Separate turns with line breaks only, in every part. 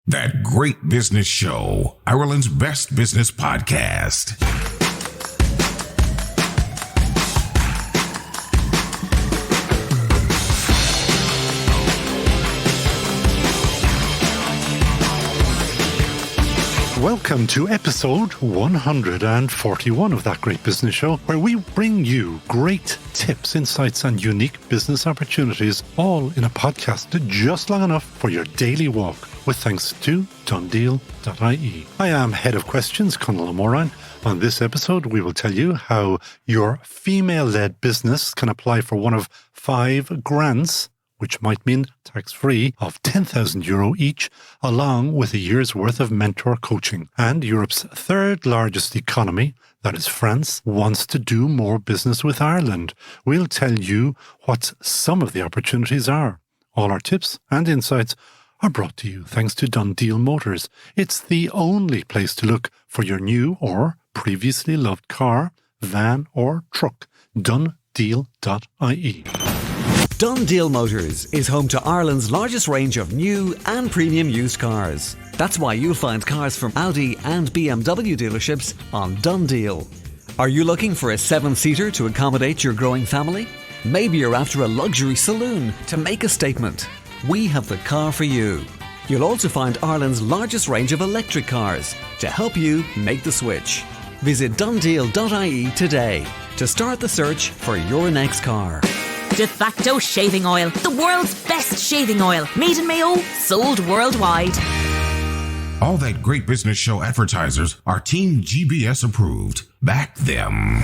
That Great Business Show, Ireland's best business podcast.
Welcome to episode 141 of That Great Business Show, where we bring you great tips, insights, and unique business opportunities, all in a podcast just long enough for your daily walk, with thanks to Dundeal.ie. I am Head of Questions, Conal O'Moran. On this episode, we will tell you how your female-led business can apply for one of 5 grants, which might mean tax-free, of €10,000 each, along with a year's worth of mentor coaching. And Europe's third largest economy, that is France, wants to do more business with Ireland. We'll tell you what some of the opportunities are. All our tips and insights are brought to you thanks to Dundeal Motors. It's the only place to look for your new or previously loved car, van or truck. Dundeal.ie.
Dundeal Motors is home to Ireland's largest range of new and premium used cars. That's why you'll find cars from Audi and BMW dealerships on Dundeal. Are you looking for a 7-seater to accommodate your growing family? Maybe you're after a luxury saloon to make a statement. We have the car for you. You'll also find Ireland's largest range of electric cars to help you make the switch. Visit Dundeal.ie today to start the search for your next car.
De facto shaving oil, the world's best shaving oil. Made in Mayo, sold worldwide.
All That Great Business Show advertisers are TeamGBS approved. Back them.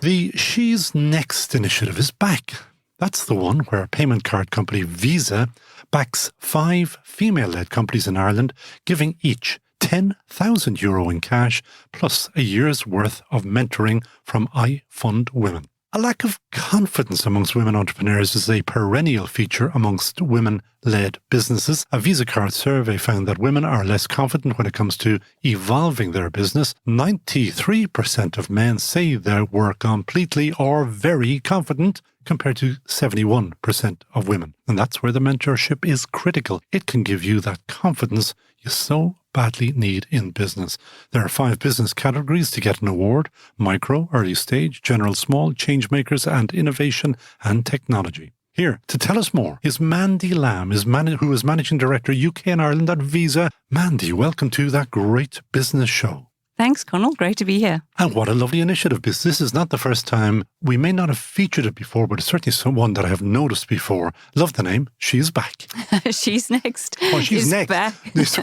The She's Next initiative is back. That's the one where payment card company Visa backs 5 female-led companies in Ireland, giving each €10,000 in cash, plus a year's worth of mentoring from I Fund Women. A lack of confidence amongst women entrepreneurs is a perennial feature amongst women-led businesses. A Visa card survey found that women are less confident when it comes to evolving their business. 93% of men say they were completely or very confident, compared to 71% of women. And that's where the mentorship is critical. It can give you that confidence you so badly need in business. There are 5 business categories to get an award: micro, early stage, general, small, changemakers, and innovation and technology. Here to tell us more is Mandy Lamb, who is Managing Director UK and Ireland at Visa. Mandy, welcome to That Great Business Show.
Thanks, Conal. Great to be here.
And what a lovely initiative. This is not the first time. We may not have featured it before, but it's certainly someone that I have noticed before. Love the name. She's back.
She's next.
Oh, she's next.
Back.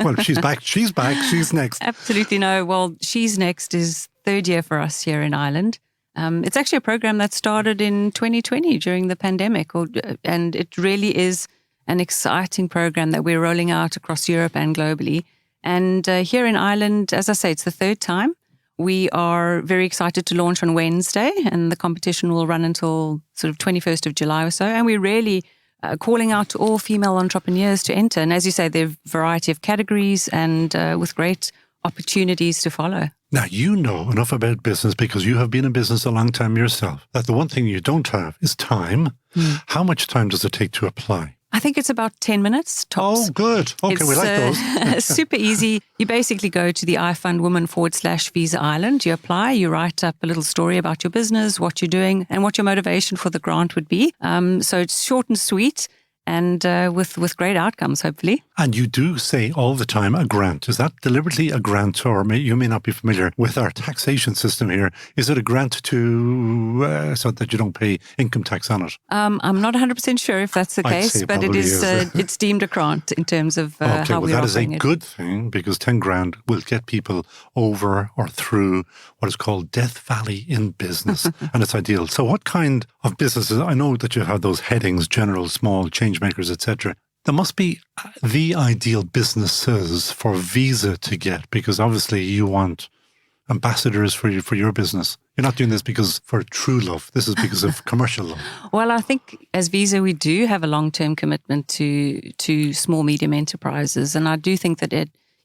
Well, she's back. She's back. She's next.
Absolutely no. Well, She's Next is 3rd year for us here in Ireland. It's actually a program that started in 2020 during the pandemic, and it really is an exciting program that we're rolling out across Europe and globally. And here in Ireland, as I say, it's the 3rd time. We are very excited to launch on Wednesday, and the competition will run until sort of 21st of July or so. And we're really calling out to all female entrepreneurs to enter. And as you say, there are a variety of categories and with great opportunities to follow.
Now, you know enough about business because you have been in business a long time yourself, that the one thing you don't have is time. How much time does it take to apply?
I think it's about 10 minutes tops.
Oh, good. Okay, we like those.
Super easy. You basically go to the iFund Women /Visa Ireland. You apply, you write up a little story about your business, what you're doing, and what your motivation for the grant would be. So it's short and sweet, and with great outcomes, hopefully.
And you do say all the time a grant. Is that deliberately a grant, or you may not be familiar with our taxation system here? Is it a grant to so that you don't pay income tax on it?
I'm not 100% sure if that's the case, but it is. It's deemed a grant in terms of how we're offering it.
That is a good thing, because 10 grand will get people over or through what is called Death Valley in business, and it's ideal. So what kind of businesses? I know that you have those headings: general, small, changemakers, etc. There must be the ideal businesses for Visa to get, because obviously you want ambassadors for your business. You're not doing this because for true love. This is because of commercial love.
Well, I think as Visa, we do have a long-term commitment to small, medium enterprises. And I do think that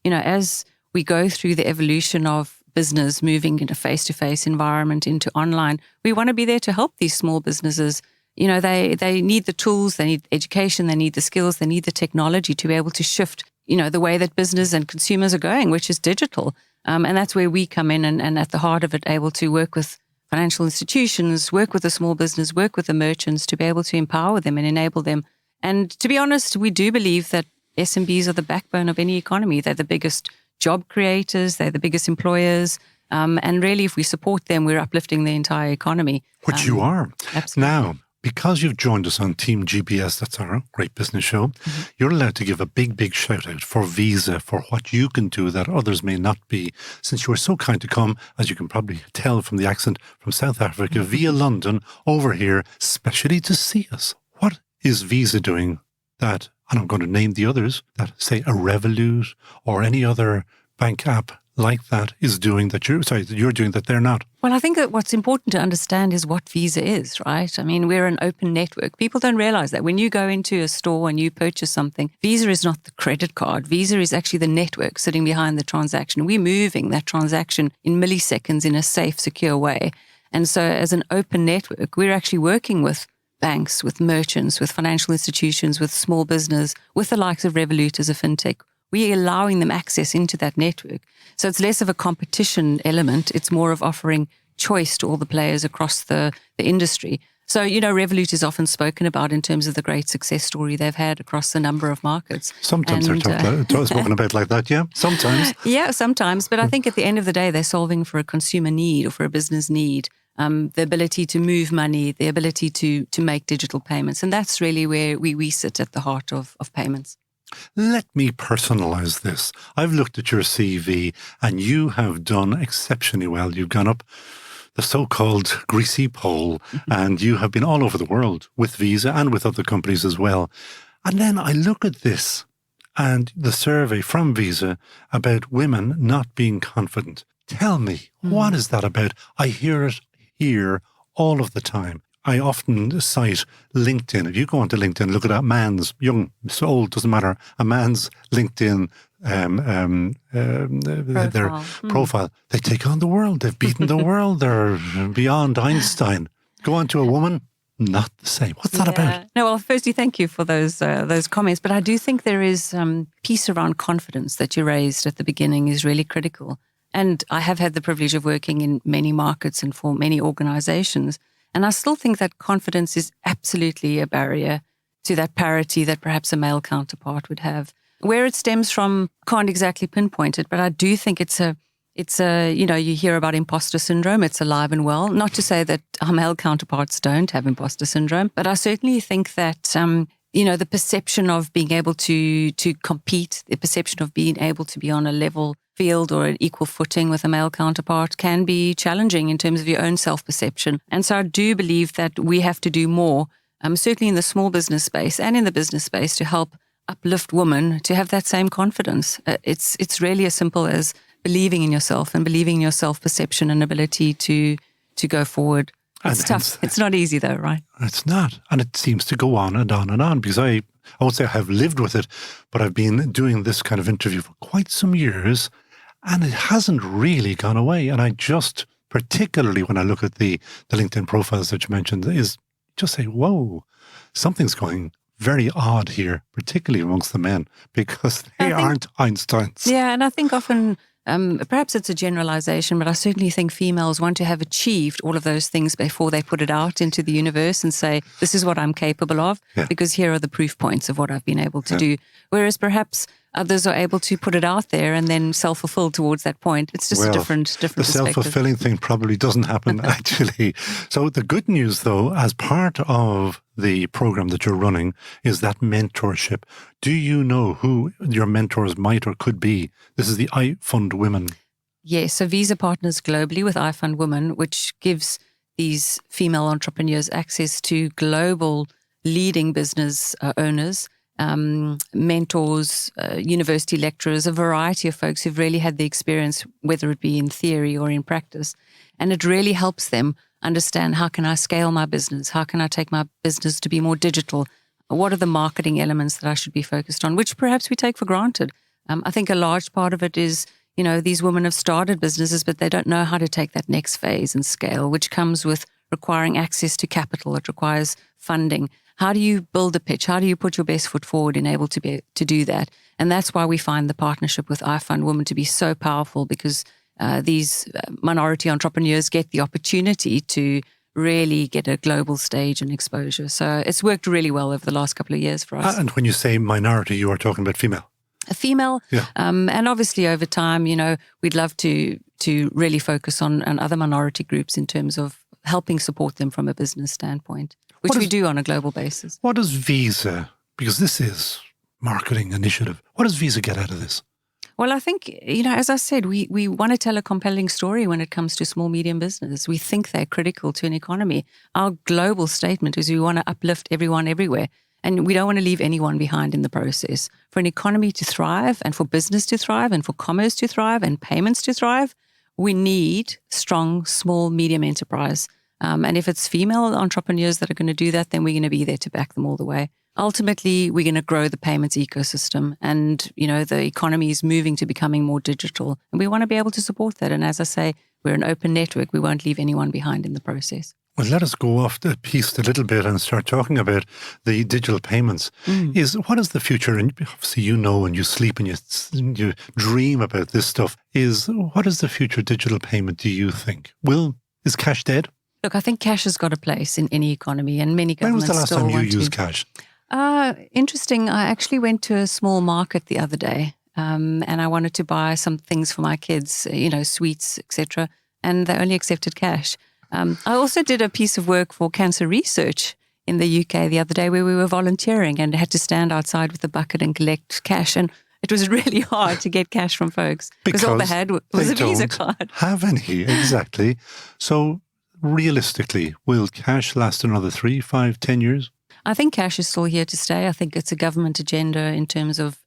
as we go through the evolution of business moving in a face-to-face environment into online, we want to be there to help these small businesses. They need the tools, they need education, they need the skills, they need the technology to be able to shift the way that business and consumers are going, which is digital. And that's where we come in and at the heart of it, able to work with financial institutions, work with the small business, work with the merchants to be able to empower them and enable them. And to be honest, we do believe that SMBs are the backbone of any economy. They're the biggest job creators, they're the biggest employers. And really, if we support them, we're uplifting the entire economy.
Which you are.
Absolutely.
Now, because you've joined us on TeamGBS, that's our great business show, you're allowed to give a big, big shout out for Visa, for what you can do that others may not be. Since you were so kind to come, as you can probably tell from the accent, from South Africa, via London, over here, specially to see us. What is Visa doing that, and I'm going to name the others, that say a Revolut or any other bank app like that is doing that you're doing that they're not?
Well, I think that what's important to understand is what Visa is, right? I mean, we're an open network. People don't realize that when you go into a store and you purchase something, Visa is not the credit card. Visa is actually the network sitting behind the transaction. We're moving that transaction in milliseconds in a safe, secure way. And so as an open network, we're actually working with banks, with merchants, with financial institutions, with small business, with the likes of Revolut as a fintech. We're allowing them access into that network. So it's less of a competition element. It's more of offering choice to all the players across the industry. So, Revolut is often spoken about in terms of the great success story they've had across a number of markets.
Sometimes they're spoken about like that, yeah? Sometimes.
Yeah, sometimes. But I think at the end of the day, they're solving for a consumer need or for a business need. The ability to move money, the ability to make digital payments. And that's really where we sit at the heart of payments.
Let me personalize this. I've looked at your CV and you have done exceptionally well. You've gone up the so-called greasy pole and you have been all over the world with Visa and with other companies as well. And then I look at this and the survey from Visa about women not being confident. Tell me, what is that about? I hear it here all of the time. I often cite LinkedIn. If you go onto LinkedIn, look at a man's, young, so old, doesn't matter, a man's LinkedIn their profile. They take on the world. They've beaten the world. They're beyond Einstein. Go on to a woman, not the same. What's that about?
No, well, firstly, thank you for those comments. But I do think there is piece around confidence that you raised at the beginning is really critical. And I have had the privilege of working in many markets and for many organizations. And I still think that confidence is absolutely a barrier to that parity that perhaps a male counterpart would have. Where it stems from, can't exactly pinpoint it, but I do think it's a you hear about imposter syndrome. It's alive and well. Not to say that our male counterparts don't have imposter syndrome, but I certainly think that, the perception of being able to compete, the perception of being able to be on a level field or an equal footing with a male counterpart can be challenging in terms of your own self-perception. And so I do believe that we have to do more, certainly in the small business space and in the business space, to help uplift women to have that same confidence. It's really as simple as believing in yourself and believing in your self-perception and ability to go forward. It's tough. It's not easy though, right?
It's not. And it seems to go on and on and on because I won't say I have lived with it, but I've been doing this kind of interview for quite some years and it hasn't really gone away. And I just, particularly when I look at the LinkedIn profiles that you mentioned, is just say, whoa, something's going very odd here, particularly amongst the men, because they aren't Einsteins.
Yeah, and I think often, perhaps it's a generalization, but I certainly think females want to have achieved all of those things before they put it out into the universe and say, this is what I'm capable of, because here are the proof points of what I've been able to do. Whereas perhaps others are able to put it out there and then self-fulfill towards that point. It's just a different
the
perspective.
Self-fulfilling thing probably doesn't happen, actually. So the good news, though, as part of the program that you're running, is that mentorship. Do you know who your mentors might or could be? This is the I Fund Women.
Yes, so Visa partners globally with I Fund Women, which gives these female entrepreneurs access to global leading business owners, mentors, university lecturers, a variety of folks who've really had the experience, whether it be in theory or in practice. And it really helps them understand, how can I scale my business? How can I take my business to be more digital? What are the marketing elements that I should be focused on, which perhaps we take for granted? I think a large part of it is, these women have started businesses, but they don't know how to take that next phase and scale, which comes with requiring access to capital. It requires funding. how do you build a pitch? How do you put your best foot forward and able to do that? And that's why we find the partnership with I Fund Women to be so powerful, because these minority entrepreneurs get the opportunity to really get a global stage and exposure. So it's worked really well over the last couple of years for us.
And when you say minority, you are talking about female.
A female,
yeah.
And obviously over time, we'd love to really focus on other minority groups in terms of helping support them from a business standpoint, which we do on a global basis.
What does Visa, because this is marketing initiative, what does Visa get out of this?
Well, I think, as I said, we want to tell a compelling story when it comes to small, medium business. We think they're critical to an economy. Our global statement is we want to uplift everyone everywhere. And we don't want to leave anyone behind in the process. For an economy to thrive, and for business to thrive, and for commerce to thrive, and payments to thrive, we need strong, small, medium enterprise. And if it's female entrepreneurs that are going to do that, then we're going to be there to back them all the way. Ultimately, we're going to grow the payments ecosystem, and the economy is moving to becoming more digital, and we want to be able to support that. And as I say, we're an open network. We won't leave anyone behind in the process.
Well, let us go off the piste a little bit and start talking about the digital payments. What is the future? And obviously, and you sleep and you dream about this stuff. What is the future digital payment, do you think? Is cash dead?
Look, I think cash has got a place in any economy, and many governments
When was the last time you used cash?
Interesting. I actually went to a small market the other day, and I wanted to buy some things for my kids, sweets, etc., and they only accepted cash. I also did a piece of work for cancer research in the UK the other day, where we were volunteering and had to stand outside with a bucket and collect cash. And it was really hard to get cash from folks because all they had was a Visa card.
Have any, exactly. So realistically, will cash last another 3, 5, 10 years?
I think cash is still here to stay. I think it's a government agenda in terms of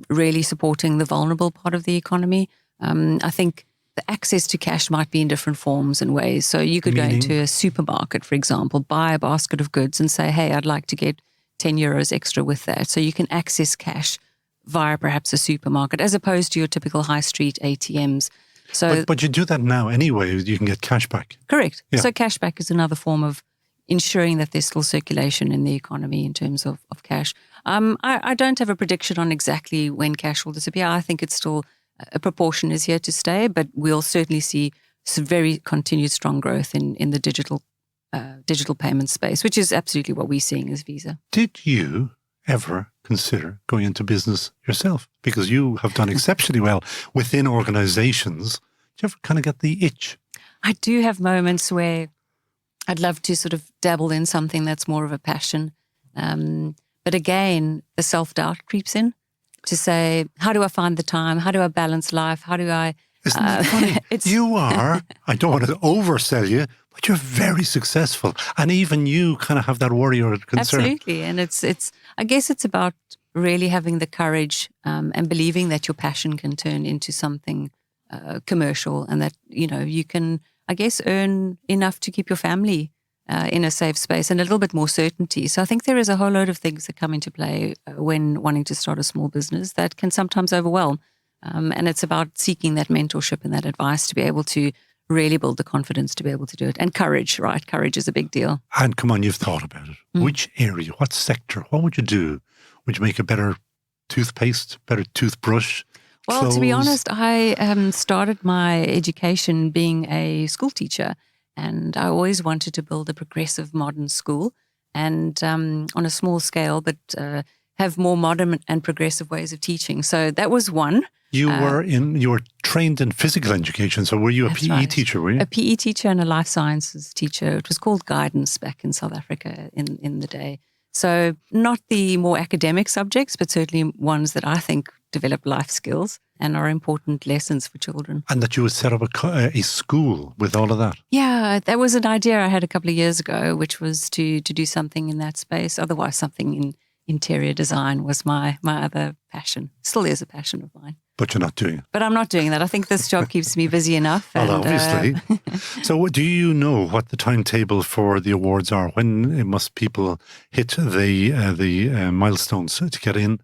really supporting the vulnerable part of the economy. I think the access to cash might be in different forms and ways. So you could go into a supermarket, for example, buy a basket of goods and say, hey, I'd like to get 10 euros extra with that. So you can access cash via perhaps a supermarket, as opposed to your typical high street ATMs. So,
but you do that now anyway. You can get cash back.
Correct.
Yeah.
So cash back is another form of ensuring that there's still circulation in the economy in terms of cash. I don't have a prediction on exactly when cash will disappear. I think it's still a proportion is here to stay, but we'll certainly see some very continued strong growth in the digital payment space, which is absolutely what we're seeing as Visa.
Did you ever consider going into business yourself? Because you have done exceptionally well within organizations. Do you ever kind of get the itch?
I do have moments where I'd love to sort of dabble in something that's more of a passion. But again, the self-doubt creeps in to say, how do I find the time? How do I balance life? How do I...
Isn't it funny? You are, I don't want to oversell you, but you're very successful. And even you kind of have that worry or concern.
Absolutely. And I guess it's about really having the courage and believing that your passion can turn into something commercial, and that, you can, I guess, earn enough to keep your family in a safe space and a little bit more certainty. So I think there is a whole load of things that come into play when wanting to start a small business that can sometimes overwhelm. And it's about seeking that mentorship and that advice to be able to really build the confidence to be able to do it. And courage, right? Courage is a big deal.
And come on, you've thought about it. Which area, what sector, what would you do? Would you make a better toothpaste, better toothbrush?
Well,
clothes?
To be honest, I started my education being a school teacher. And I always wanted to build a progressive modern school, and on a small scale, but have more modern and progressive ways of teaching. So that was one. You
were trained in physical education. So were you a PE teacher, were you?
A PE teacher and a life sciences teacher. It was called guidance back in South Africa in the day. So not the more academic subjects, but certainly ones that I think develop life skills and are important lessons for children.
And that you would set up a school with all of that?
Yeah, that was an idea I had a couple of years ago, which was to do something in that space. Otherwise, something in interior design was my other passion. Still is a passion of mine.
But you're not doing it.
But I'm not doing that. I think this job keeps me busy enough.
Well, obviously. So do you know what the timetable for the awards are? When must people hit the milestones to get in?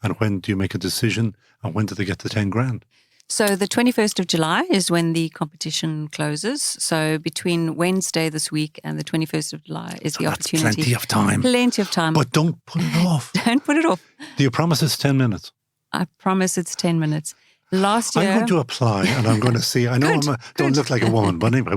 And when do you make a decision? And when do they get the 10 grand?
So the 21st of July is when the competition closes. So between Wednesday this week and the 21st of July is the opportunity.
That's plenty of time.
Plenty of time.
But don't put it off.
Don't put it off.
Do you promise it's 10 minutes?
I promise it's 10 minutes. Last year...
I'm going to apply and I'm going to see. I know I don't look like a woman, but anyway,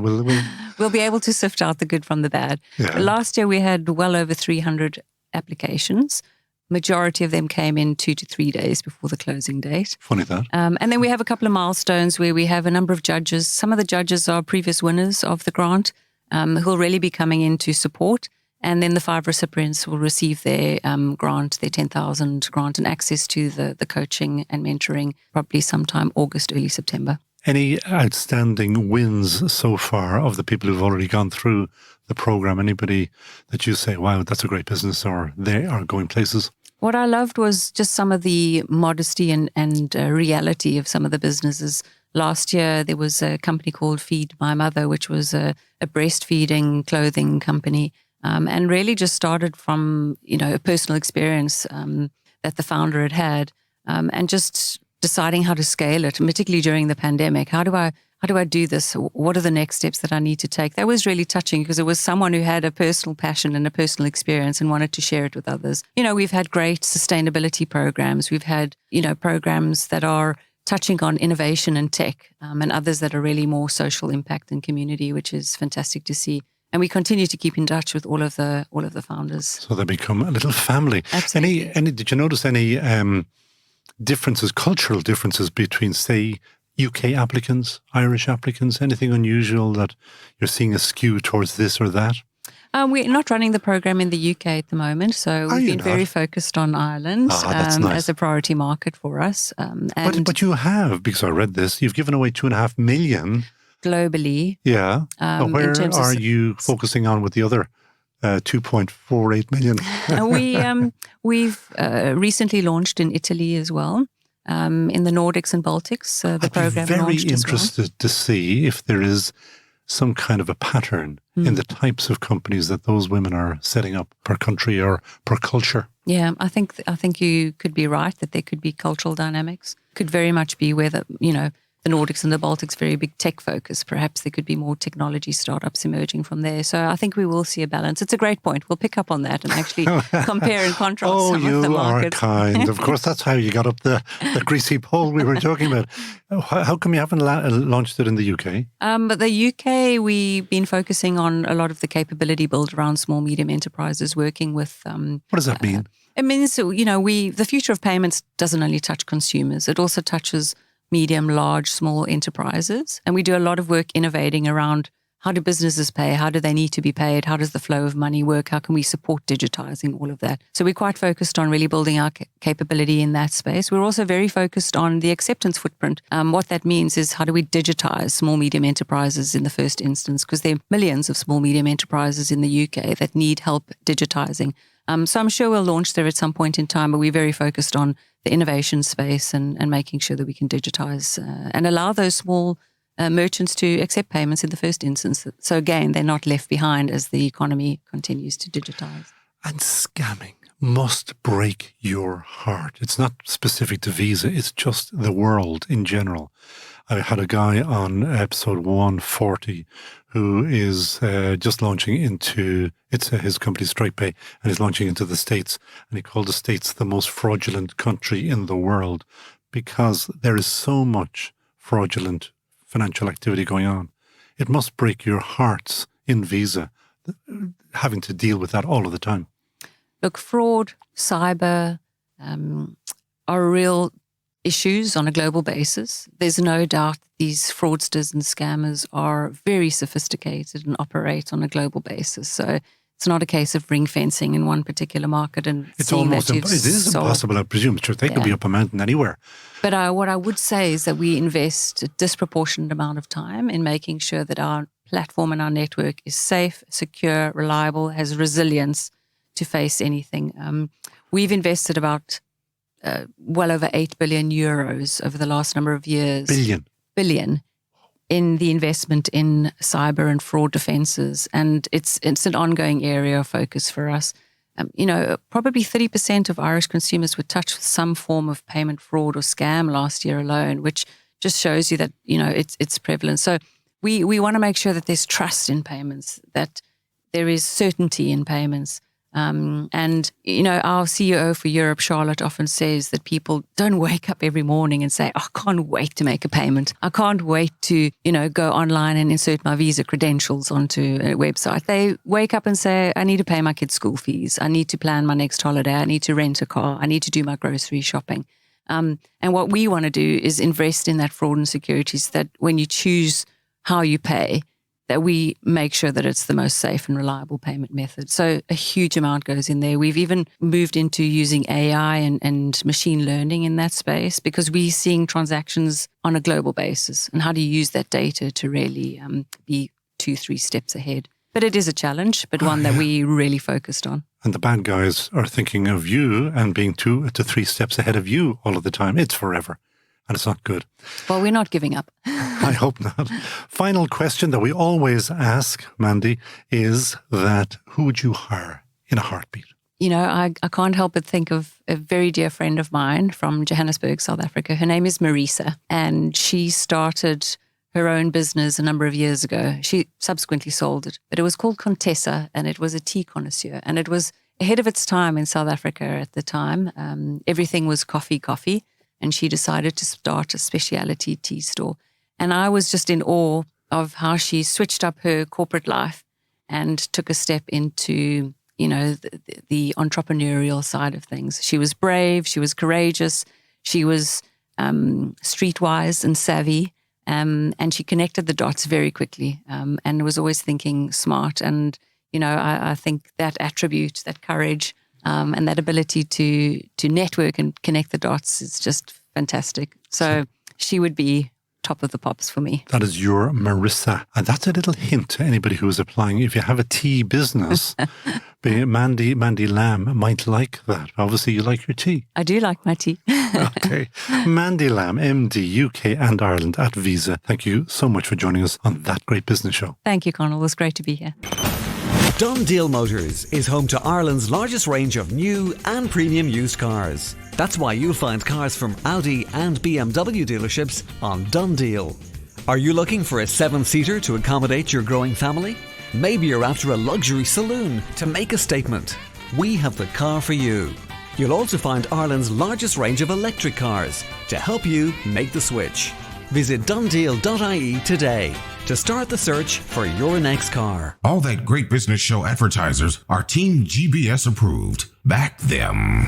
we'll be able to sift out the good from the bad.
Yeah.
Last year we had well over 300 applications. Majority of them came in 2 to 3 days before the closing date.
Funny that.
And then we have a couple of milestones where we have a number of judges. Some of the judges are previous winners of the grant who will really be coming in to support. And then the 5 recipients will receive their grant, their 10,000 grant, and access to the coaching and mentoring probably sometime August, early September.
Any outstanding wins so far of the people who've already gone through the program? Anybody that you say, wow, that's a great business, or they are going places?
What I loved was just some of the modesty and reality of some of the businesses. Last year, there was a company called Feed My Mother, which was a breastfeeding clothing company, and really just started from, a personal experience that the founder had, and just deciding how to scale it, particularly during the pandemic. How do I do this? What are the next steps that I need to take? That was really touching because it was someone who had a personal passion and a personal experience and wanted to share it with others. We've had great sustainability programs. We've had, programs that are touching on innovation and tech, and others that are really more social impact and community, which is fantastic to see. And we continue to keep in touch with all of the founders.
So they become a little family.
Absolutely.
Did you notice any cultural differences between, say, UK applicants, Irish applicants? Anything unusual that you're seeing a skew towards this or that?
We're not running the program in the UK at the moment, so we've been very focused on Ireland
That's nice.
as a priority market for us.
But you have, because I read this, you've given away 2.5 million
globally.
Yeah. But where are you focusing on with the other 2.48 million?
We've recently launched in Italy as well. In the Nordics and Baltics, the program
I'm very
launched as well.
interested to see if there is some kind of a pattern in the types of companies that those women are setting up per country or per culture.
Yeah, I think you could be right that there could be cultural dynamics. Could very much be where the Nordics and the Baltics, very big tech focus. Perhaps there could be more technology startups emerging from there. So I think we will see a balance. It's a great point. We'll pick up on that and actually compare and contrast some of the markets.
Oh, you are kind. Of course, that's how you got up the greasy pole we were talking about. How come you haven't launched it in the UK?
But the UK, we've been focusing on a lot of the capability build around small, medium enterprises, working with...
what does that mean?
It means, the future of payments doesn't only touch consumers. It also touches medium, large, small enterprises. And we do a lot of work innovating around how do businesses pay? How do they need to be paid? How does the flow of money work? How can we support digitizing all of that? So we're quite focused on really building our capability in that space. We're also very focused on the acceptance footprint. What that means is how do we digitize small, medium enterprises in the first instance? Because there are millions of small, medium enterprises in the UK that need help digitizing. So I'm sure we'll launch there at some point in time, but we're very focused on the innovation space and making sure that we can digitize and allow those small merchants to accept payments in the first instance. So again, they're not left behind as the economy continues to digitize.
And scamming must break your heart. It's not specific to Visa. It's just the world in general. I had a guy on episode 140 who is just launching into, his company StripePay, and he's launching into the States. And he called the States the most fraudulent country in the world because there is so much fraudulent financial activity going on. It must break your hearts in Visa, having to deal with that all of the time.
Look, fraud, cyber are real issues on a global basis. There's no doubt these fraudsters and scammers are very sophisticated and operate on a global basis. So it's not a case of ring fencing in one particular market and
it's
seeing
almost
that you've
it is impossible, I presume. Sure, they could be up a mountain anywhere.
But what I would say is that we invest a disproportionate amount of time in making sure that our platform and our network is safe, secure, reliable, has resilience to face anything. We've invested about well over 8 billion euros over the last number of years. Billion in the investment in cyber and fraud defenses. And it's an ongoing area of focus for us. Probably 30% of Irish consumers were touched with some form of payment fraud or scam last year alone, which just shows you that, it's prevalent. So we want to make sure that there's trust in payments, that there is certainty in payments. And, our CEO for Europe, Charlotte, often says that people don't wake up every morning and say, I can't wait to make a payment. I can't wait to, go online and insert my Visa credentials onto a website. They wake up and say, I need to pay my kids' school fees. I need to plan my next holiday. I need to rent a car. I need to do my grocery shopping. And what we want to do is invest in that fraud and securities, that when you choose how you pay, that we make sure that it's the most safe and reliable payment method. So a huge amount goes in there. We've even moved into using AI and machine learning in that space, because we're seeing transactions on a global basis. And how do you use that data to really be 2-3 steps ahead? But it is a challenge, but one that we really focused on.
And the bad guys are thinking of you and being 2 to 3 steps ahead of you all of the time. It's forever. And it's not good.
Well, we're not giving up.
I hope not. Final question that we always ask, Mandy, is that who would you hire in a heartbeat?
I can't help but think of a very dear friend of mine from Johannesburg, South Africa. Her name is Marisa, and she started her own business a number of years ago. She subsequently sold it, but it was called Contessa, and it was a tea connoisseur, and it was ahead of its time in South Africa at the time. Everything was coffee. And she decided to start a specialty tea store. And I was just in awe of how she switched up her corporate life and took a step into, the entrepreneurial side of things. She was brave, she was courageous, she was streetwise and savvy, and she connected the dots very quickly, and was always thinking smart. And, I think that attribute, that courage, and that ability to network and connect the dots is just fantastic. So she would be top of the pops for me.
That is your Marisa. And that's a little hint to anybody who is applying. If you have a tea business, Mandy Lamb might like that. Obviously, you like your tea.
I do like my tea.
Okay. Mandy Lamb, MD, UK and Ireland at Visa. Thank you so much for joining us on That Great Business Show.
Thank you, Connell. It was great to be here.
Done Deal Motors is home to Ireland's largest range of new and premium used cars. That's why you'll find cars from Audi and BMW dealerships on Done Deal. Are you looking for a 7-seater to accommodate your growing family? Maybe you're after a luxury saloon to make a statement. We have the car for you. You'll also find Ireland's largest range of electric cars to help you make the switch. Visit donedeal.ie today to start the search for your next car.
All That Great Business Show advertisers are TeamGBS approved. Back them.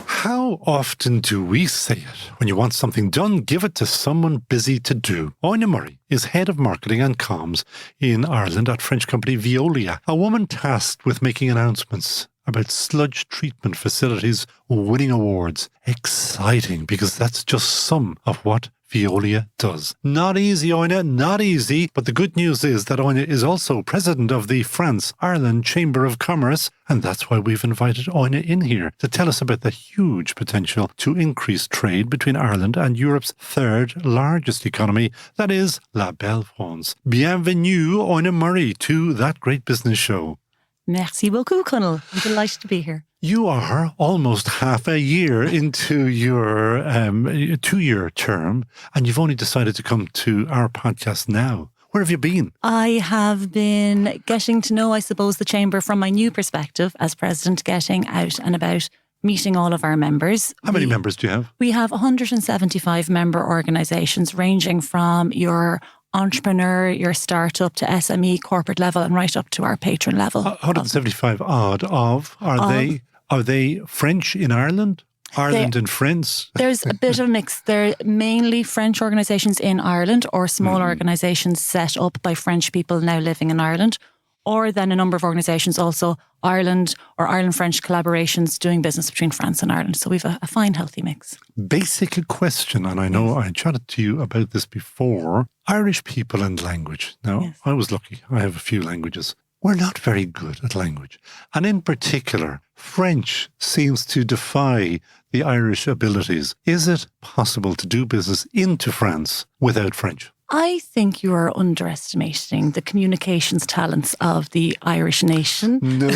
How often do we say it? When you want something done, give it to someone busy to do. Aine Murray is head of marketing and comms in Ireland at French company Veolia, a woman tasked with making announcements about sludge treatment facilities winning awards. Exciting, because that's just some of what Veolia does. Not easy, Aine, not easy. But the good news is that Aine is also president of the France-Ireland Chamber of Commerce, and that's why we've invited Aine in here to tell us about the huge potential to increase trade between Ireland and Europe's third largest economy, that is La Belle France. Bienvenue, Aine Murray, to That Great Business Show.
Merci beaucoup, Connell. I'm delighted to be here.
You are almost half a year into your 2-year term, and you've only decided to come to our podcast now. Where have you been?
I have been getting to know, I suppose, the Chamber from my new perspective as president, getting out and about, meeting all of our members.
How many members do you have?
We have 175 member organisations, ranging from your entrepreneur, your startup, to SME, corporate level, and right up to our patron level.
175 odd of, are they French in Ireland? Ireland and France?
There's a bit of a mix. They're mainly French organisations in Ireland, or small organisations set up by French people now living in Ireland, or then a number of organisations also Ireland or Ireland-French collaborations doing business between France and Ireland. So we've a fine, healthy mix.
Basic question, and I know I chatted to you about this before. Irish people and language. Now, I was lucky. I have a few languages. We're not very good at language. And in particular, French seems to defy the Irish abilities. Is it possible to do business into France without French?
I think you are underestimating the communications talents of the Irish nation.
No,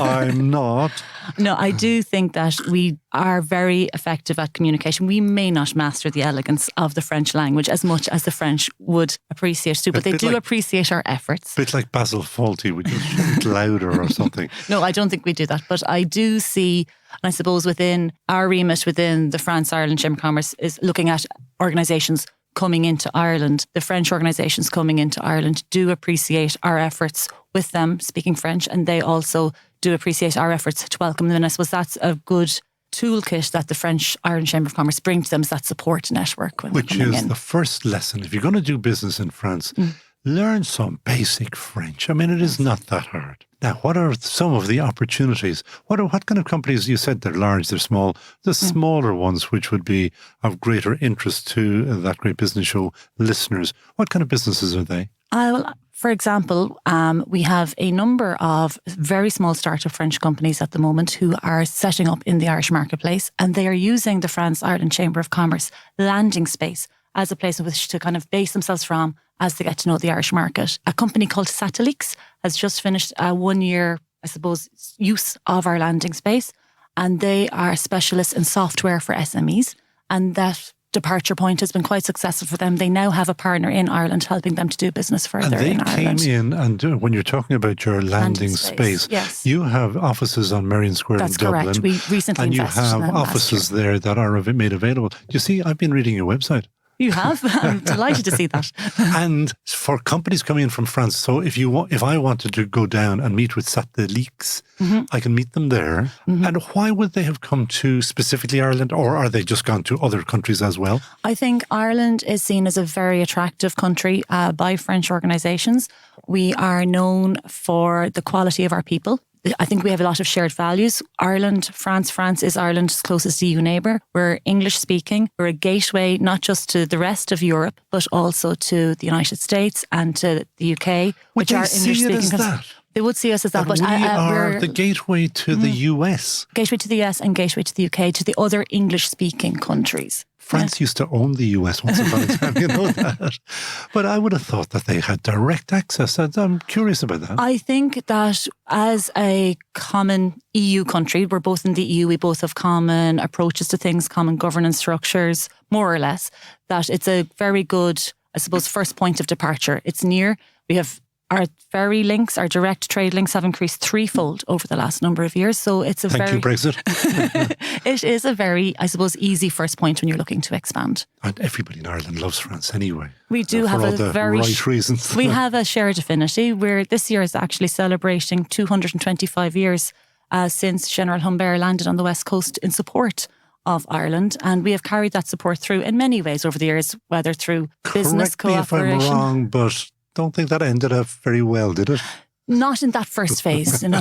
I'm not.
No, I do think that we are very effective at communication. We may not master the elegance of the French language as much as the French would appreciate too, but they do appreciate our efforts.
A bit like Basil Fawlty, we just shout louder or something.
No, I don't think we do that, but I do see, and I suppose within our remit, within the France-Ireland Chamber of Commerce, is looking at organisations coming into Ireland. The French organisations coming into Ireland do appreciate our efforts with them speaking French, and they also do appreciate our efforts to welcome them. And I suppose that's a good toolkit that the French Ireland Chamber of Commerce bring to them, is that support network.
Which is the first lesson. If you're going to do business in France, learn some basic French. I mean, it is not that hard. Now, what are some of the opportunities? What kind of companies? You said they're large, they're small. The smaller ones, which would be of greater interest to that Great Business Show listeners. What kind of businesses are they?
For example, we have a number of very small startup French companies at the moment who are setting up in the Irish marketplace, and they are using the France-Ireland Chamber of Commerce landing space as a place in which to kind of base themselves from as they get to know the Irish market. A company called Satellix has just finished a 1 year, I suppose, use of our landing space, and they are specialists in software for SMEs, and that departure point has been quite successful for them. They now have a partner in Ireland helping them to do business further in Ireland.
And they came in, and when you're talking about your landing space,
yes.
You have offices on Merrion Square in Dublin.
That's correct. We recently invested in them.
And you have offices there that are made available. You see, I've been reading your website.
You have? I'm delighted to see that.
And for companies coming in from France, so if I wanted to go down and meet with Satellix, I can meet them there. And why would they have come to specifically Ireland, or are they just gone to other countries as well?
I think Ireland is seen as a very attractive country by French organisations. We are known for the quality of our people. I think we have a lot of shared values. France is Ireland's closest EU neighbour. We're English speaking. We're a gateway not just to the rest of Europe, but also to the United States and to the UK, which are English speaking. They would see us as that, but
we are the gateway to the US.
Gateway to the US and gateway to the UK, to the other English speaking countries.
France used to own the US once upon a time, you know that. But I would have thought that they had direct access. I'm curious about that.
I think that as a common EU country, we're both in the EU, we both have common approaches to things, common governance structures, more or less, that it's a very good, I suppose, first point of departure. It's near. We have our ferry links, our direct trade links have increased threefold over the last number of years. So it's a
Thank you, Brexit.
It is a very, I suppose, easy first point when you're looking to expand.
And everybody in Ireland loves France anyway.
We do have
a very right reasons.
We have a shared affinity. Where this year is actually celebrating 225 years since General Humbert landed on the West Coast in support of Ireland, and we have carried that support through in many ways over the years, whether through business cooperation.
Correct me if I'm wrong, but don't think that ended up very well, did it?
Not in that first phase, you know.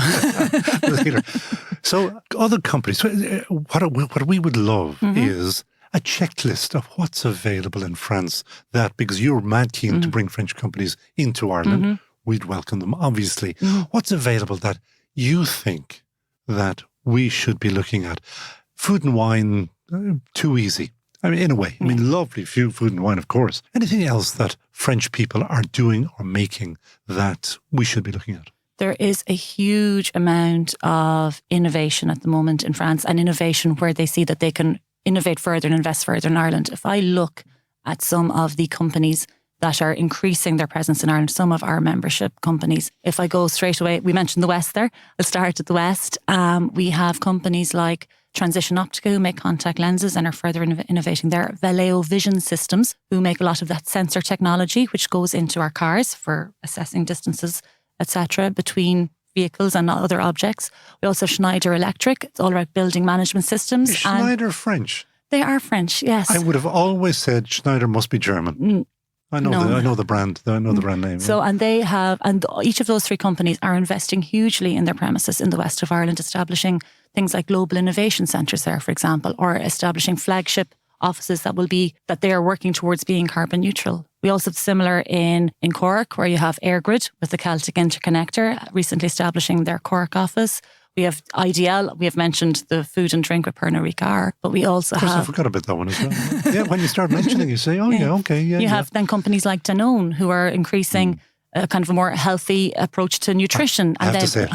So other companies, what we would love is a checklist of what's available in France, that because you're mad keen to bring French companies into Ireland, we'd welcome them, obviously. What's available that you think that we should be looking at? Food and wine, too easy. I mean, in a way. I mean, lovely food and wine, of course. Anything else that French people are doing or making that we should be looking at?
There is a huge amount of innovation at the moment in France, and innovation where they see that they can innovate further and invest further in Ireland. If I look at some of the companies that are increasing their presence in Ireland, some of our membership companies, if I go straight away, we mentioned the West there. I'll start at the West. We have companies like Transition Optica, who make contact lenses and are further innovating there. Valeo Vision Systems, who make a lot of that sensor technology, which goes into our cars for assessing distances, etc., between vehicles and other objects. We also have Schneider Electric. It's all about building management systems.
Is Schneider French?
They are French, yes.
I would have always said Schneider must be German. I know the brand. I know the brand name.
So, and each of those three companies are investing hugely in their premises in the west of Ireland, establishing things like global innovation centres there, for example, or establishing flagship offices that they are working towards being carbon neutral. We also have similar in Cork, where you have AirGrid with the Celtic Interconnector, recently establishing their Cork office. We have IDL. We have mentioned the food and drink with Pernod Ricard, but we also
Of course, I
have...
forgot about that one as well. Yeah, when you start mentioning, you say,
You have then companies like Danone who are increasing a kind of a more healthy approach to nutrition.
I have to say it.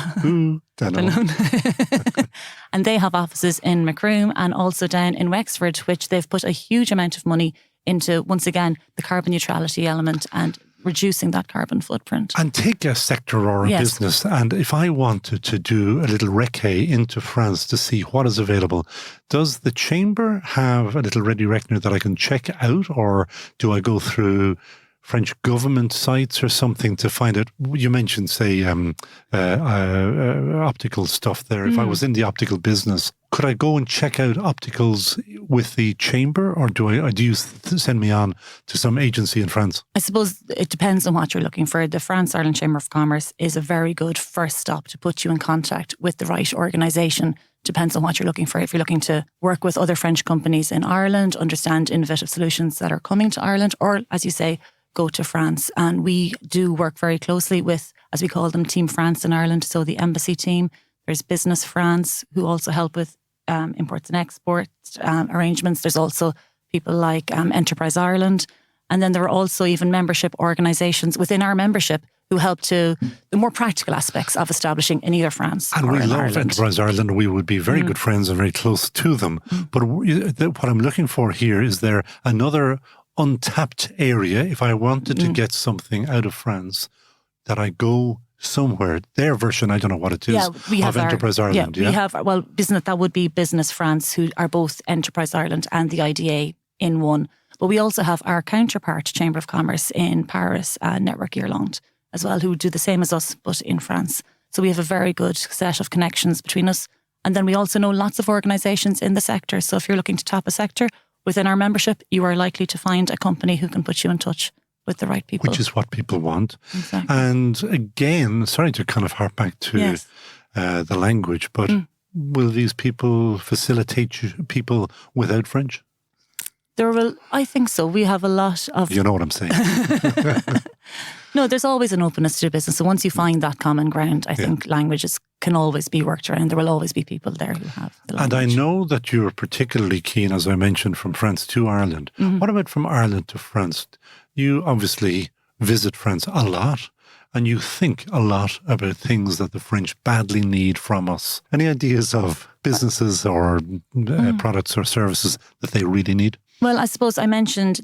Danone.
And they have offices in Macroom and also down in Wexford, which they've put a huge amount of money into, once again, the carbon neutrality element and reducing that carbon footprint.
And take a sector or a business, and if I wanted to do a little recce into France to see what is available, does the Chamber have a little ready reckoner that I can check out, or do I go through French government sites or something to find it? You mentioned, say, optical stuff there. If I was in the optical business, could I go and check out opticals with the Chamber, or do you send me on to some agency in France?
I suppose it depends on what you're looking for. The France-Ireland Chamber of Commerce is a very good first stop to put you in contact with the right organisation. Depends on what you're looking for. If you're looking to work with other French companies in Ireland, understand innovative solutions that are coming to Ireland, or, as you say, go to France. And we do work very closely with, as we call them, Team France in Ireland. So the embassy team, there's Business France, who also help with imports and exports arrangements. There's also people like Enterprise Ireland. And then there are also even membership organisations within our membership who help to the more practical aspects of establishing in either France
and
or
we
in
love
Ireland.
Enterprise Ireland. We would be very good friends and very close to them. But what I'm looking for here, is there another untapped area, if I wanted to get something out of France, that I go somewhere, their version, I don't know what it is,
we have
of Enterprise Ireland?
We have, business, that would be Business France, who are both Enterprise Ireland and the IDA in one. But we also have our counterpart, Chamber of Commerce in Paris, Network Irlande, as well, who do the same as us, but in France. So we have a very good set of connections between us. And then we also know lots of organisations in the sector. So if you're looking to tap a sector, within our membership, you are likely to find a company who can put you in touch with the right people.
Which is what people want.
Exactly.
And again, sorry to kind of harp back to the language, but will these people facilitate people without French?
I think so. We have a lot of...
You know what I'm saying.
No, there's always an openness to the business. So once you find that common ground, I think languages can always be worked around. There will always be people there who have the language.
And I know that you're particularly keen, as I mentioned, from France to Ireland. What about from Ireland to France? You obviously visit France a lot, and you think a lot about things that the French badly need from us. Any ideas of businesses or products or services that they really need?
Well, I suppose I mentioned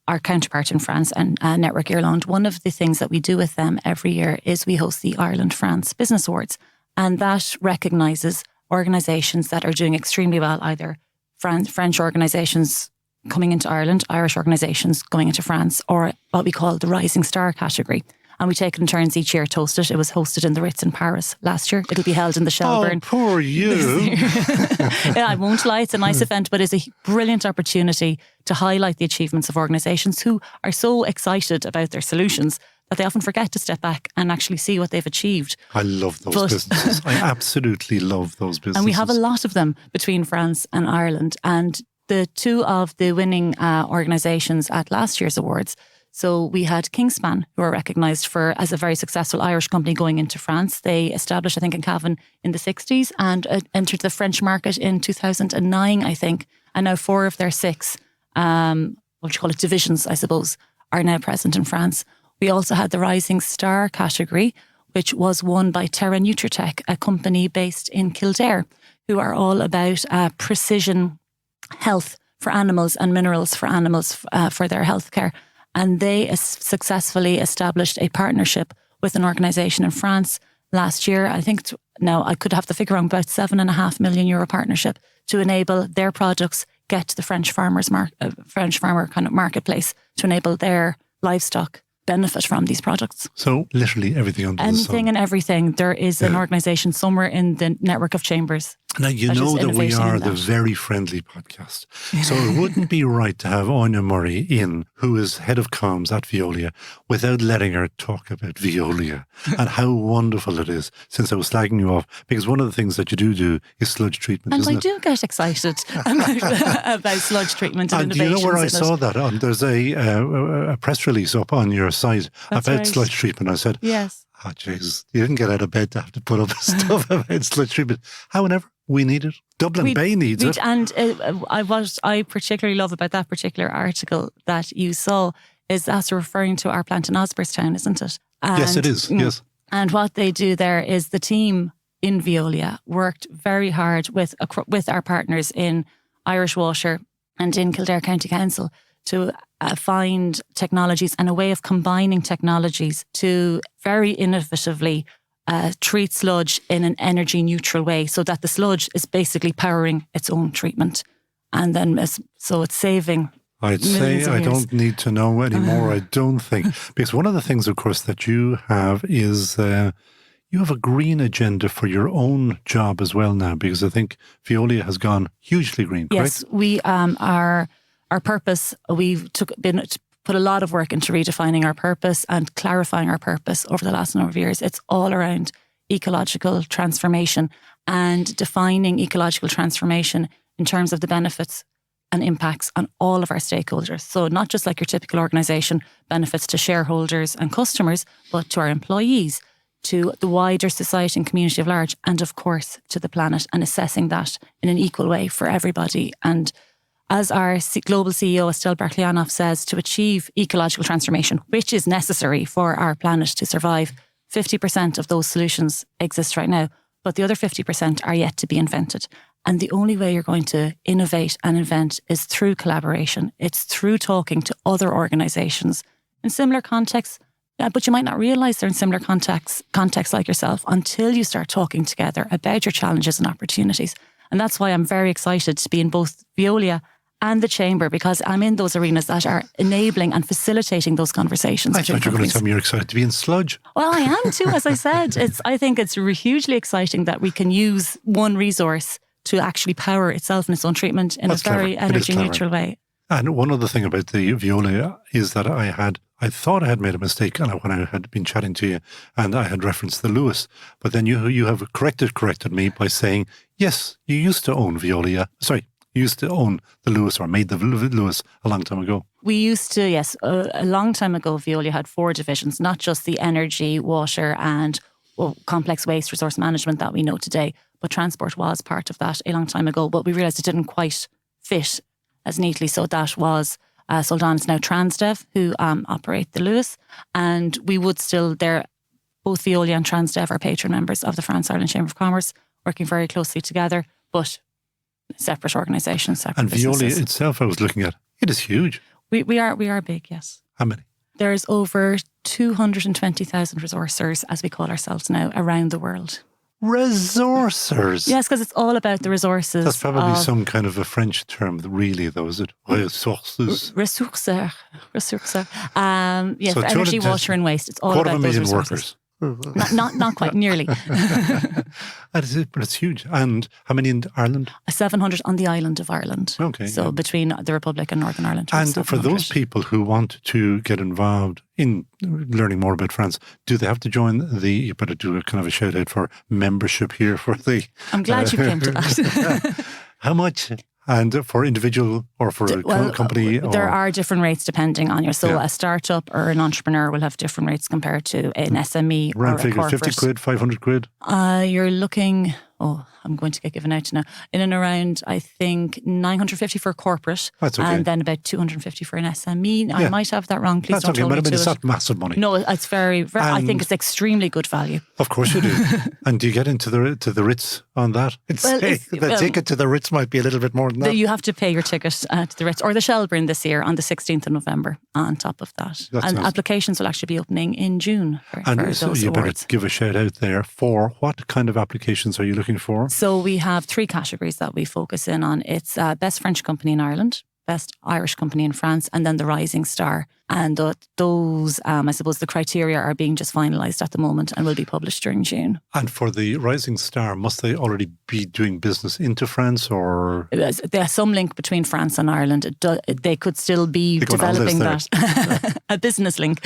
our counterpart in France and Network Irlande. One of the things that we do with them every year is we host the Ireland-France Business Awards. And that recognises organisations that are doing extremely well, either French organisations coming into Ireland, Irish organisations going into France, or what we call the Rising Star category. And we take it in turns each year to host it. It was hosted in the Ritz in Paris last year. It'll be held in the Shelbourne.
Oh, poor you.
Yeah, I won't lie, it's a nice event, but it's a brilliant opportunity to highlight the achievements of organisations who are so excited about their solutions that they often forget to step back and actually see what they've achieved.
I love those businesses. I absolutely love those businesses.
And we have a lot of them between France and Ireland. And the two of the winning organisations at last year's awards, so we had Kingspan, who are recognised as a very successful Irish company going into France. They established, I think, in Cavan in the 60s and entered the French market in 2009, I think. And now 4 of their 6, divisions, I suppose, are now present in France. We also had the Rising Star category, which was won by Terra Nutritech, a company based in Kildare, who are all about precision health for animals and minerals for animals for their healthcare. And they successfully established a partnership with an organisation in France last year. I think now I could have the figure on about €7.5 million partnership to enable their products get to the French farmer kind of marketplace to enable their livestock benefit from these products.
So literally everything under the sun.
Anything and everything. There is an organisation somewhere in the network of chambers.
Now, you know that we are the very friendly podcast. So it wouldn't be right to have Aine Murray in, who is head of comms at Veolia, without letting her talk about Veolia and how wonderful it is, since I was slagging you off. Because one of the things that you do is sludge treatment,
and
isn't it?
I do get excited about sludge treatment and
do you
innovations.
know where I saw that? There's a press release up on your site about
right.
sludge treatment. I said,
yes.
Oh, Jesus. You didn't get out of bed to have to put up stuff about sludge treatment. However, we need it. Dublin Bay needs it.
And what I particularly love about that particular article that you saw is that's referring to our plant in Osborstown, isn't it? And,
yes, it is. Yes.
And what they do there is the team in Veolia worked very hard with our partners in Irish Water and in Kildare County Council to find technologies and a way of combining technologies to very innovatively treat sludge in an energy neutral way so that the sludge is basically powering its own treatment. And then, so it's saving.
I'd say I don't need to know anymore, I don't think. Because one of the things, of course, that you have is you have a green agenda for your own job as well now, because I think Veolia has gone hugely green, correct?
Yes, we our purpose, we've put a lot of work into redefining our purpose and clarifying our purpose over the last number of years. It's all around ecological transformation and defining ecological transformation in terms of the benefits and impacts on all of our stakeholders. So not just like your typical organisation, benefits to shareholders and customers, but to our employees, to the wider society and community at large, and of course to the planet, and assessing that in an equal way for everybody. And as our global CEO, Estelle Bartlianoff, says, to achieve ecological transformation, which is necessary for our planet to survive, 50% of those solutions exist right now, but the other 50% are yet to be invented. And the only way you're going to innovate and invent is through collaboration. It's through talking to other organisations in similar contexts, but you might not realise they're in similar contexts like yourself until you start talking together about your challenges and opportunities. And that's why I'm very excited to be in both Veolia and the Chamber, because I'm in those arenas that are enabling and facilitating those conversations.
I thought you were going to tell me you're excited to be in sludge.
Well, I am too, as I said. I think it's hugely exciting that we can use one resource to actually power itself in its own treatment in a very energy neutral way.
And one other thing about the Veolia is that I thought I had made a mistake when I had been chatting to you and I had referenced the Lewis, but then you have corrected me by saying, yes, you used to own Veolia. Sorry, you used to own the Lewis or made the Lewis a long time ago.
We used to, yes. A long time ago, Veolia had 4 divisions, not just the energy, water and complex waste resource management that we know today, but transport was part of that a long time ago. But we realised it didn't quite fit as neatly. So that was sold on. It's now Transdev who operate the Lewis. And we would still, both Veolia and Transdev are patron members of the France-Ireland Chamber of Commerce, working very closely together, but separate organisations, separate
and
businesses.
Veolia itself, I was looking at, it is huge.
We are big, yes.
How many?
There's over 220,000 resourcers, as we call ourselves now, around the world.
Resourcers?
Yes, because it's all about the resources.
That's probably some kind of a French term, really, though, is it? Resources.
Ressourceur. Yes,
So
energy, water and waste. It's all about those resources.
Workers.
Not quite, nearly.
That is it, but it's huge. And how many in Ireland?
700 on the island of Ireland.
Okay.
So between the Republic and Northern Ireland.
And for those people who want to get involved in learning more about France, do they have to join you better do a kind of a shout out for membership here for the...
I'm glad you came to that.
How much? And for individual or for a company?
There are different rates depending on a startup or an entrepreneur will have different rates compared to an SME
Round
or a
figure,
corporate.
50 quid, 500 quid?
You're looking, I'm going to get given out now, in and around, I think, 950 for a corporate.
That's okay.
And then about 250 for an SME. I might have that wrong. Please
That's
don't
okay,
hold me
but
to
it's
it.
not massive money.
No, it's very, I think it's extremely good value.
Of course you do. And do you get into the Ritz on that? The ticket to the Ritz might be a little bit more than that.
You have to pay your ticket to the Ritz or the Shelburne this year on the 16th of November on top of that. And applications will actually be opening in June for
so
those
you
awards.
Better give a shout out there for what kind of applications are you looking for?
So we have 3 categories that we focus in on. It's Best French Company in Ireland, Best Irish Company in France, and then the Rising Star. And those, I suppose, the criteria are being just finalised at the moment and will be published during June.
And for the Rising Star, must they already be doing business into France or?
There's some link between France and Ireland. They could still be developing that. A business link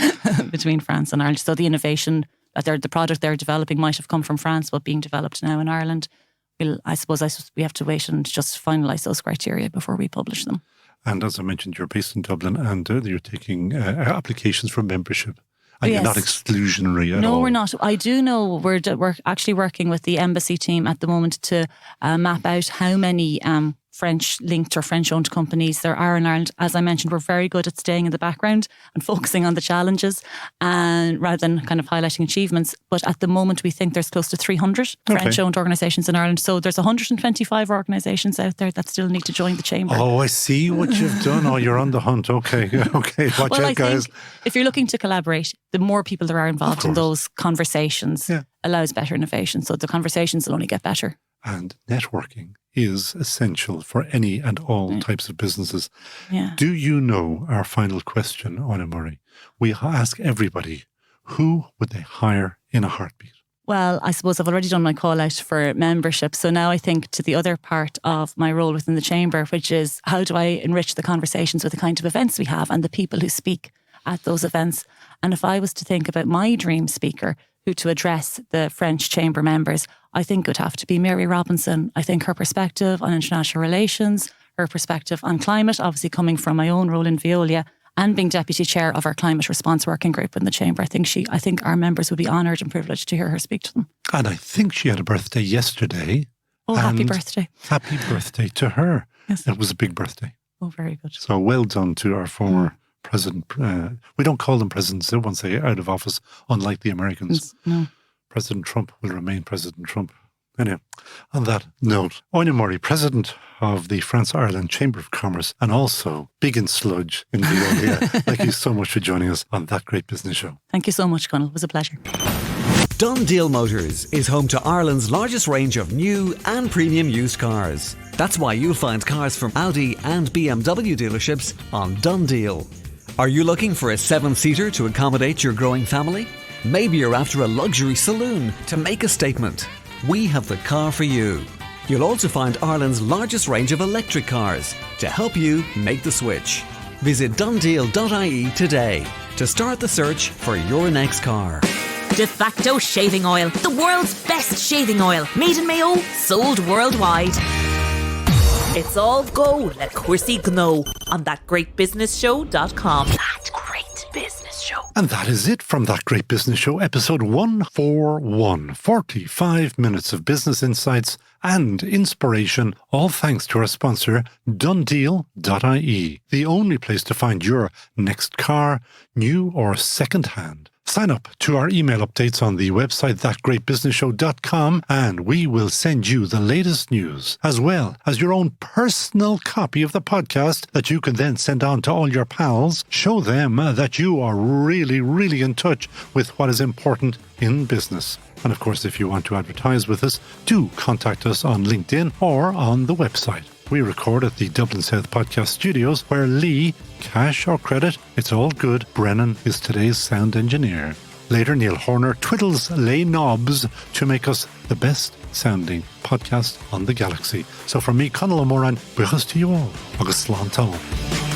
between France and Ireland. So the innovation, the product they're developing might have come from France, but being developed now in Ireland. I suppose we have to wait and just finalise those criteria before we publish them.
And as I mentioned, you're based in Dublin and you're taking applications for membership. And you're
Yes.
not exclusionary at all.
No, we're not. I do know we're actually working with the embassy team at the moment to map out how many French-linked or French-owned companies there are in Ireland. As I mentioned, we're very good at staying in the background and focusing on the challenges, and rather than kind of highlighting achievements. But at the moment, we think there's close to 300 French-owned organisations in Ireland. So there's 125 organisations out there that still need to join the chamber.
Oh, I see what you've done. Oh, you're on the hunt. Okay, okay. Watch
Well,
out,
I
guys.
think if you're looking to collaborate, the more people there are involved in those conversations allows better innovation. So the conversations will only get better.
And networking is essential for any and all types of businesses.
Yeah.
Do you know our final question, Aine Murray? We ask everybody, who would they hire in a heartbeat?
Well, I suppose I've already done my call out for membership. So now I think to the other part of my role within the chamber, which is how do I enrich the conversations with the kind of events we have and the people who speak at those events. And if I was to think about my dream speaker who to address the French chamber members, I think it would have to be Mary Robinson. I think her perspective on international relations, her perspective on climate, obviously coming from my own role in Veolia and being deputy chair of our climate response working group in the chamber, I think our members would be honoured and privileged to hear her speak to them.
And I think she had a birthday yesterday.
Oh, happy
And
birthday.
Happy birthday to her.
Yes.
It was a big birthday.
Oh, very good.
So well done to our former president. We don't call them presidents once they're out of office, unlike the Americans.
No.
President Trump will remain President Trump. Anyway, on that note, Aine Murray, President of the France-Ireland Chamber of Commerce and also big in sludge in Veolia. Thank you so much for joining us on That Great Business Show.
Thank you so much, Conal. It was a pleasure.
Done Deal Motors is home to Ireland's largest range of new and premium used cars. That's why you'll find cars from Audi and BMW dealerships on Done Deal. Are you looking for a 7-seater to accommodate your growing family? Maybe you're after a luxury saloon to make a statement. We have the car for you. You'll also find Ireland's largest range of electric cars to help you make the switch. Visit donedeal.ie today to start the search for your next car.
De facto shaving oil, the world's best shaving oil. Made in Mayo, sold worldwide. It's all go, let Cursey know on thatgreatbusinessshow.com. That Great Business Show.
And that is it from That Great Business Show, episode 141. 45 minutes of business insights and inspiration, all thanks to our sponsor, donedeal.ie, the only place to find your next car, new or second-hand. Sign up to our email updates on the website thatgreatbusinessshow.com and we will send you the latest news, as well as your own personal copy of the podcast that you can then send on to all your pals. Show them that you are really, really in touch with what is important in business. And of course, if you want to advertise with us, do contact us on LinkedIn or on the website. We record at the Dublin South Podcast Studios, where Lee, cash or credit, it's all good, Brennan is today's sound engineer. Later, Neil Horner twiddles lay knobs to make us the best sounding podcast on the galaxy. So from me, Conal O'Moran, buchas to you all. Agus slán tall.